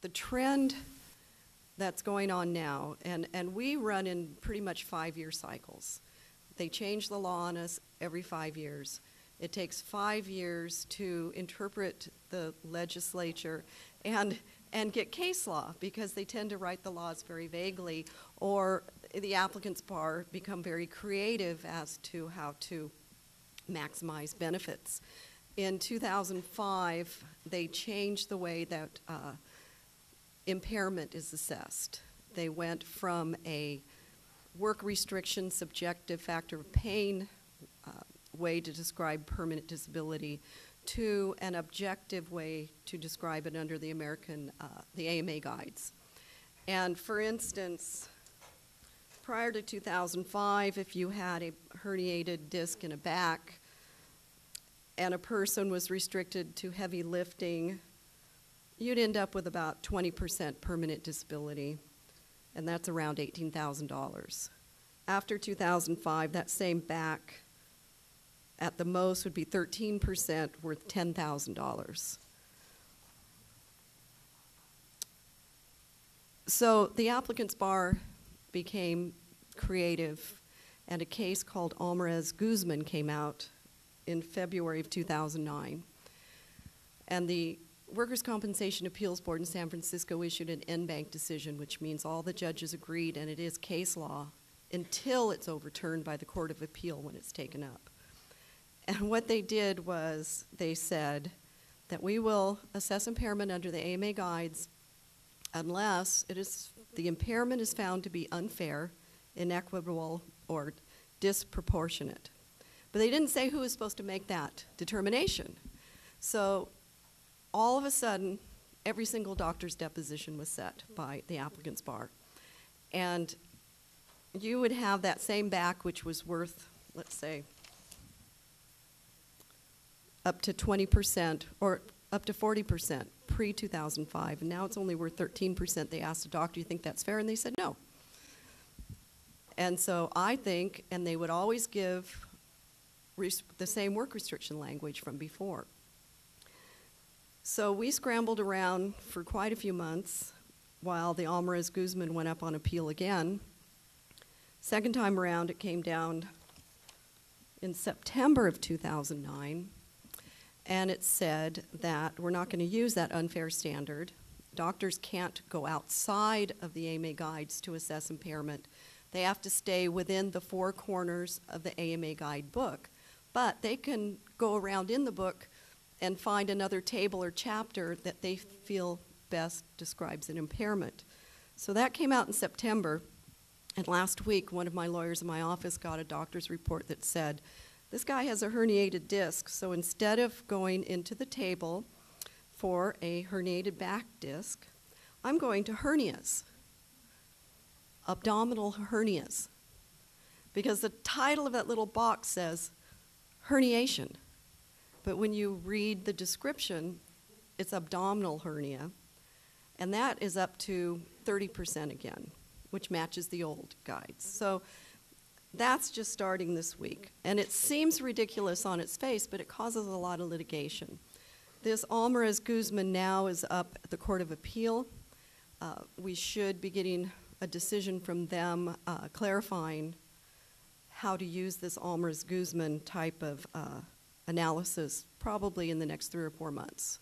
the trend that's going on now, and we run in pretty much 5-year cycles. They change the law on us every 5 years. It takes 5 years to interpret the legislature and get case law, because they tend to write the laws very vaguely, or the applicants bar become very creative as to how to maximize benefits. In 2005, they changed the way that impairment is assessed. They went from a work restriction, subjective factor of pain way to describe permanent disability to an objective way to describe it under the the AMA guides. And for instance, prior to 2005, if you had a herniated disc in a back and a person was restricted to heavy lifting, you'd end up with about 20% permanent disability, and that's around $18,000. After 2005, that same back at the most would be 13%, worth $10,000. So the applicants bar became creative, and a case called Alvarez-Guzman came out in February of 2009. And the Workers' Compensation Appeals Board in San Francisco issued an en banc decision, which means all the judges agreed, and it is case law until it's overturned by the Court of Appeal when it's taken up. And what they did was they said that we will assess impairment under the AMA guides unless the impairment is found to be unfair, inequitable, or disproportionate. But they didn't say who was supposed to make that determination. So all of a sudden, every single doctor's deposition was set by the applicant's bar. And you would have that same back, which was worth, let's say, up to 20% or up to 40% pre-2005, and now it's only worth 13%. They asked the doctor, do you think that's fair? And they said no. And so I think, and they would always give the same work restriction language from before. So we scrambled around for quite a few months while the Alvarez-Guzman went up on appeal again. Second time around, it came down in September of 2009. And it said that we're not going to use that unfair standard. Doctors can't go outside of the AMA guides to assess impairment. They have to stay within the 4 corners of the AMA guide book. But they can go around in the book and find another table or chapter that they feel best describes an impairment. So that came out in September. And last week, one of my lawyers in my office got a doctor's report that said, this guy has a herniated disc, so instead of going into the table for a herniated back disc, I'm going to hernias, abdominal hernias, because the title of that little box says herniation. But when you read the description, it's abdominal hernia, and that is up to 30% again, which matches the old guides. So that's just starting this week. And it seems ridiculous on its face, but it causes a lot of litigation. This Alvarez-Guzman now is up at the Court of Appeal. We should be getting a decision from them clarifying how to use this Alvarez-Guzman type of analysis probably in the next 3 or 4 months.